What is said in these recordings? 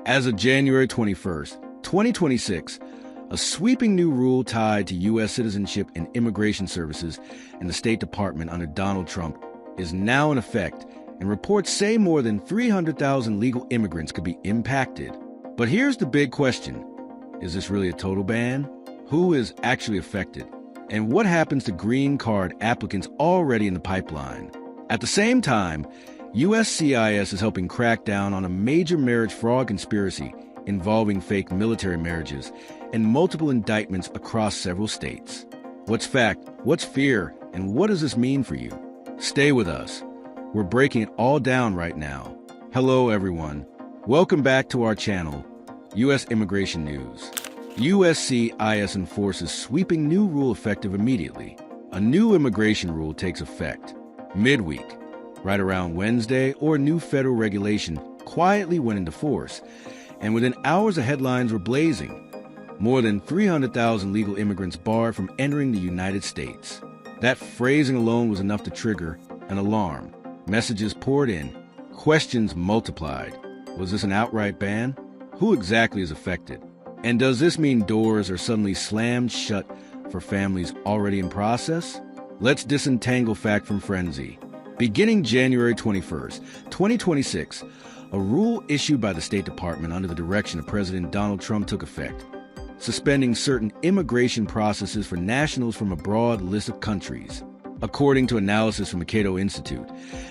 As of January 21st, 2026, a sweeping new rule tied to U.S. Citizenship and Immigration Services and the State Department under Donald Trump is now in effect, and reports say more than 300,000 legal immigrants could be impacted. But here's the big question. Is this really a total ban? Who is actually affected? And what happens to green card applicants already in the pipeline? At the same time, USCIS is helping crack down on a major marriage fraud conspiracy involving fake military marriages and multiple indictments across several states. What's fact? What's fear? And what does this mean for you? Stay with us. We're breaking it all down right now. Hello, everyone. Welcome back to our channel, U.S. Immigration News. USCIS enforces sweeping new rule effective immediately. A new immigration rule takes effect midweek, right around Wednesday, or a new federal regulation quietly went into force, and within hours the headlines were blazing. More than 300,000 legal immigrants barred from entering the United States. That phrasing alone was enough to trigger an alarm. Messages poured in, questions multiplied. Was this an outright ban? Who exactly is affected? And does this mean doors are suddenly slammed shut for families already in process? Let's disentangle fact from frenzy. Beginning January 21st, 2026, a rule issued by the State Department under the direction of President Donald Trump took effect, suspending certain immigration processes for nationals from a broad list of countries. According to analysis from the Cato Institute,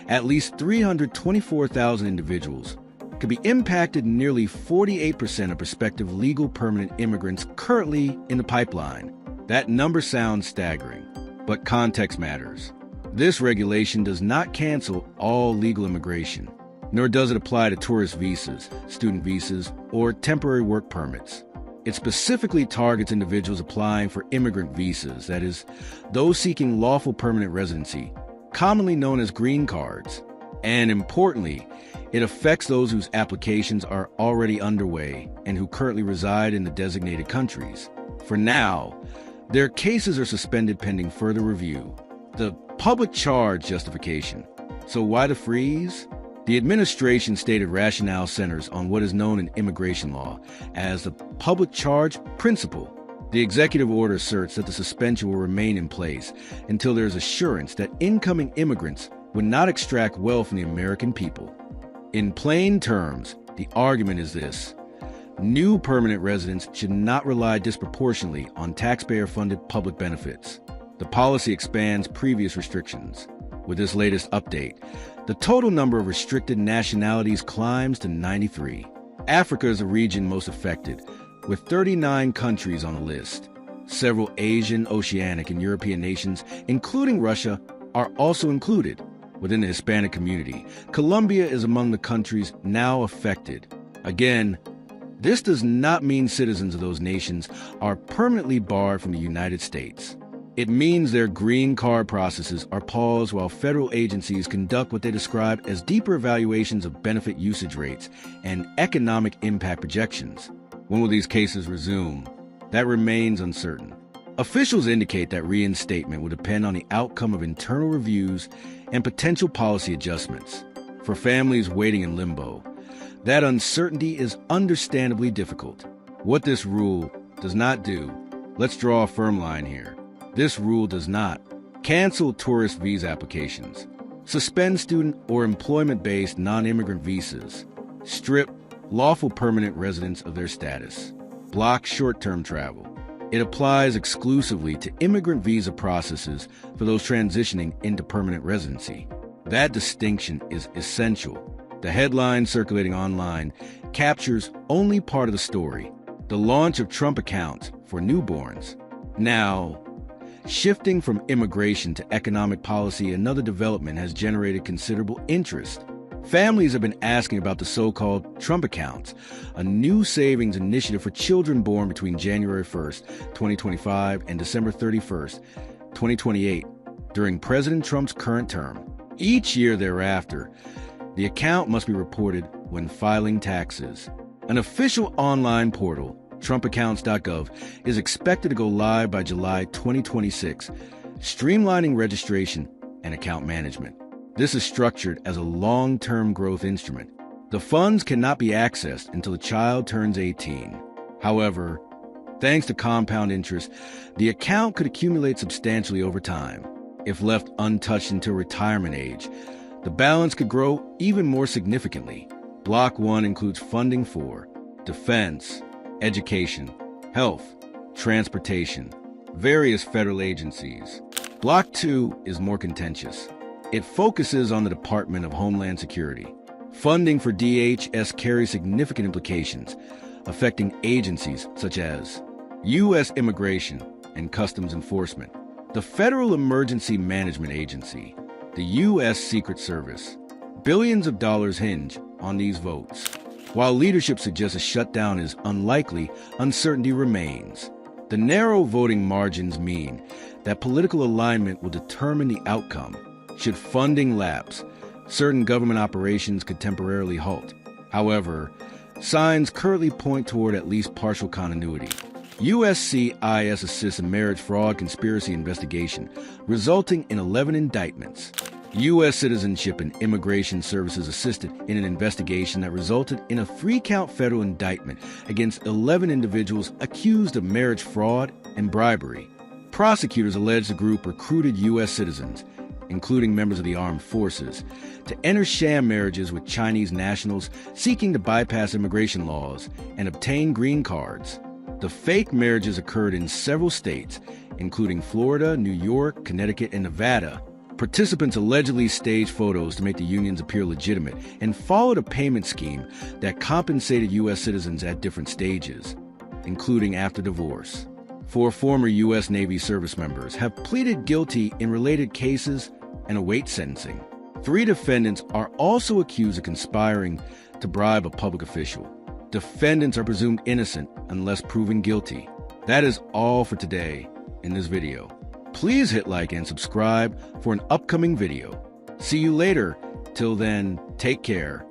at least 324,000 individuals could be impacted. Nearly 48% of prospective legal permanent immigrants currently in the pipeline. That number sounds staggering, but context matters. This regulation does not cancel all legal immigration, nor does it apply to tourist visas, student visas, or temporary work permits. It specifically targets individuals applying for immigrant visas, that is, those seeking lawful permanent residency, commonly known as green cards. And importantly, it affects those whose applications are already underway and who currently reside in the designated countries. For now, their cases are suspended pending further review. The public charge justification. So why the freeze? The administration stated rationale centers on what is known in immigration law as the public charge principle. The executive order asserts that the suspension will remain in place until there is assurance that incoming immigrants would not extract wealth from the American people. In plain terms, the argument is this: new permanent residents should not rely disproportionately on taxpayer-funded public benefits. The policy expands previous restrictions. With this latest update, the total number of restricted nationalities climbs to 93. Africa is the region most affected, with 39 countries on the list. Several Asian, Oceanic, and European nations, including Russia, are also included. Within the Hispanic community, Colombia is among the countries now affected. Again, this does not mean citizens of those nations are permanently barred from the United States. It means their green card processes are paused while federal agencies conduct what they describe as deeper evaluations of benefit usage rates and economic impact projections. When will these cases resume? That remains uncertain. Officials indicate that reinstatement will depend on the outcome of internal reviews and potential policy adjustments. For families waiting in limbo, that uncertainty is understandably difficult. What this rule does not do, let's draw a firm line here. This rule does not cancel tourist visa applications, suspend student or employment-based non-immigrant visas, strip lawful permanent residents of their status, block short-term travel. It applies exclusively to immigrant visa processes for those transitioning into permanent residency. That distinction is essential. The headline circulating online captures only part of the story: the launch of Trump accounts for newborns. Now, shifting from immigration to economic policy, another development has generated considerable interest. Families have been asking about the so-called Trump accounts, a new savings initiative for children born between January 1st, 2025 and December 31st, 2028, during President Trump's current term. Each year thereafter, the account must be reported when filing taxes. An official online portal, TrumpAccounts.gov, is expected to go live by July 2026, streamlining registration and account management. This is structured as a long-term growth instrument, The funds cannot be accessed until the child turns 18. However, thanks to compound interest, the account could accumulate substantially over time. If left untouched until retirement age, the balance could grow even more significantly. Block 1 includes funding for defense, education, health, transportation, various federal agencies. Block 2 is more contentious. It focuses on the Department of Homeland Security. Funding for DHS carries significant implications, affecting agencies such as U.S. Immigration and Customs Enforcement, the Federal Emergency Management Agency, the U.S. Secret Service. Billions of dollars hinge on these votes. While leadership suggests a shutdown is unlikely, uncertainty remains. The narrow voting margins mean that political alignment will determine the outcome. Should funding lapse, certain government operations could temporarily halt. However, signs currently point toward at least partial continuity. USCIS assists in marriage fraud conspiracy investigation, resulting in 11 indictments. U.S. Citizenship and Immigration Services assisted in an investigation that resulted in a 3-count federal indictment against 11 individuals accused of marriage fraud and bribery. Prosecutors allege the group recruited U.S. citizens, including members of the armed forces, to enter sham marriages with Chinese nationals seeking to bypass immigration laws and obtain green cards. The fake marriages occurred in several states, including Florida, New York, Connecticut, and Nevada. Participants allegedly staged photos to make the unions appear legitimate and followed a payment scheme that compensated U.S. citizens at different stages, including after divorce. 4 former U.S. Navy service members have pleaded guilty in related cases and await sentencing. 3 defendants are also accused of conspiring to bribe a public official. Defendants are presumed innocent unless proven guilty. That is all for today in this video. Please hit like and subscribe for an upcoming video. See you later. Till then, take care